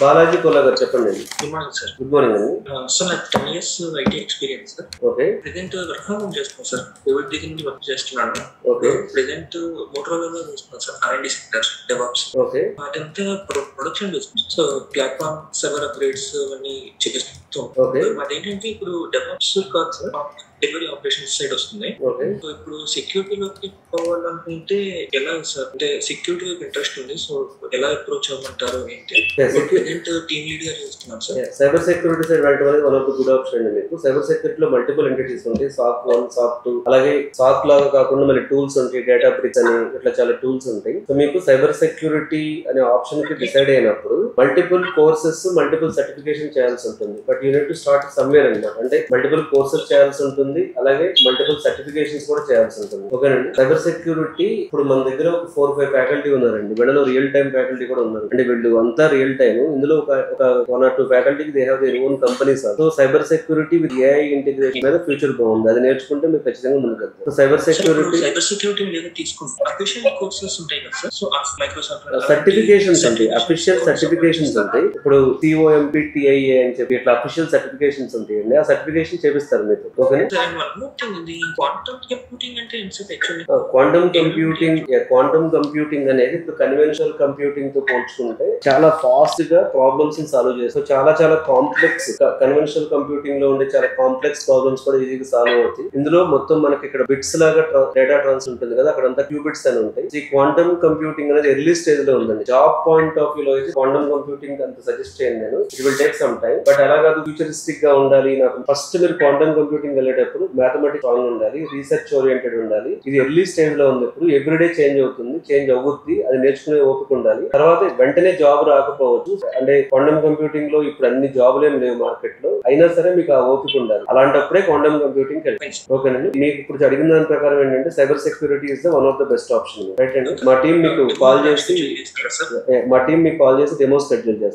బాలాజీ కోలా గారు చెప్పండి. Good morning sir. Good morning అండి. సార్ నాకు 10 years IT experience sir. Okay. Present work from home చేస్తున్నాను సార్. కోవిడ్ దగ్గర నుంచి వర్క్ చేస్తున్నాను. ఓకే. ప్రెజెంట్ మోటరోలాలో చేస్తున్నాను sir. R&D sector DevOps. Okay. వాటంతా ప్రొడక్షన్ చేస్తున్నాం. సో ప్లాట్ఫామ్ సర్వర్ అప్గ్రేడ్స్ అవన్నీ చేపిస్తాం. ఓకే. అదేంటంటే ఇప్పుడు డెవాప్స్ కాదు సార్, డెలివరీ ఆపరేషన్స్ సైడ్ వస్తుంది. ఓకే. సో ఇప్పుడు సెక్యూరిటీలోకి పోవాలనుకుంటే ఎలా సార్? అంటే సెక్యూరిటీ ఇంట్రెస్ట్ ఉంది. సో ఎలా అప్రోచ్ అవ్వమంటారు ఏంటి? ప్రెజెంట్ టీమ్ లీడ్ గా చేస్తున్నాం సార్. సైబర్ సెక్యూరిటీ సైడ్ వెళ్ళడం అనేది one of the good option అండి. మీకు సైబర్ సెక్యూరిటీలో మల్టిపుల్ ఎంటిటీస్ ఉంటాయి. SOC 1, SOC 2, అలాగే SOC లాగా కాకుండా మన టూల్స్ ఉంటాయి. డేటా బ్రిక్స్ అని ఇట్లా చాలా టూల్స్ ఉంటాయి. సో మీకు సైబర్ సెక్యూరిటీ అనే ఆప్షన్ కి డిసైడ్ అయినప్పుడు మల్టిపుల్ కోర్సెస్, మల్టిపుల్ సర్టిఫికేషన్ చేయాల్సి ఉంటుంది. But you need to start somewhere అన్నమాట. అంటే మల్టిపుల్ కోర్సెస్ చేయాల్సి ఉంటుంది, అలాగే మల్టిపుల్ సర్టిఫికేషన్స్ కూడా చేయాల్సి ఉంటుంది. ఓకేనండి. సైబర్ సెక్యూరిటీ ఇప్పుడు మన దగ్గర ఒక 4-5 ఫ్యాకల్టీ ఉన్నారండి. వీళ్ళలో రియల్ టైమ్ ఫ్యాకల్టీ కూడా ఉన్నారు. అంటే వీళ్ళు అంతా రియల్ టైమ్. ఇందులో ఒక 1 or 2 ఫ్యాకల్టీకి they have their own companies. So cyber security with AI integration మీద ఫ్యూచర్ బాగుంది. అది నేర్చుకుంటే మీరు ఖచ్చితంగా ముందుకు. సైబర్ సెక్యూరిటీ మీద తీసుకుంటాం. అఫీషియల్ కోర్సెస్ ఉంటాయి కదా సార్. సో మైక్రోసాఫ్ట్ సర్టిఫికేషన్స్ ఉంటాయి. అఫీషియల్ సర్టిఫికేషన్స్ ఉంటాయి. ఇప్పుడు COMP TIA అని చెప్పి ఇట్లా అఫీషియల్ సర్టిఫికేషన్స్ ఉంటాయండి. ఆ సర్టిఫికేషన్ చేపిస్తారు మీరు. ఓకే. క్వాంటమ్ కంప్యూటింగ్ అనేది ఇప్పుడు కన్వెన్షనల్ కంప్యూటింగ్ తో పోల్చుకుంటే చాలా ఫాస్ట్ గా ప్రాబ్లమ్స్ ని సాల్వ్ చేస్తారు. చాలా కాంప్లెక్స్ కన్వెన్షనల్ కంప్యూటింగ్ లో ఉండే చాలా కాంప్లెక్స్ ప్రాబ్లమ్స్ కూడా ఈజీగా సాల్వ్ అవుతాయి. ఇందులో మొత్తం మనకి ఇక్కడ బిట్స్ లాగా డేటా ట్రాన్స్ ఉంటుంది కదా, అక్కడ అంతా క్యూబిట్స్ అని ఉంటాయి. ఈ క్వాంటమ్ కంప్యూటింగ్ అనేది ఎర్లీ స్టేజ్ లో ఉందండి. జాబ్ పాయింట్ ఆఫ్ వ్యూ లో అయితే క్వాంటమ్ కంప్యూటింగ్ అంత సజెస్ట్ చేయండి నేను. It will take some time. But అలా కాదు, ఫ్యూచరిస్టిక్ గా ఉండాలి నాకు, ఫస్ట్ మీరు క్వాంటమ్ కంప్యూటింగ్ వెళ్ళేటప్పుడు మ్యాథమెటిక్స్ స్ట్రాంగ్ ఉండాలి, రీసెర్చ్ ఓరియంటెడ్ ఉండాలి. ఇది ఎర్లీ స్టేజ్ లో ఉంది. ఇప్పుడు ఎవ్రీడే చేంజ్ అవుతుంది, చేంజ్ అవుద్ది. అది నేర్చుకునే ఓపిక ఉండాలి. తర్వాత వెంటనే జాబ్ రాకపోవచ్చు. అంటే క్వాంటమ్ కంప్యూటింగ్ లో ఇప్పుడు అన్ని జాబులు ఏం లేవు మార్కెట్ లో, అయినా సరే మీకు ఆ ఓపిక ఉండాలి. అలాంటప్పుడే క్వాంటమ్ కంప్యూటింగ్ వెళ్ళండి. ఓకేనండి. మీకు ఇప్పుడు అడిగిన దాని ప్రకారం ఏంటంటే cyber security is the one of the best option. Right అండి. మా టీం మీకు కాల్ చేసి డెమో షెడ్యూల్ చేస్తారు.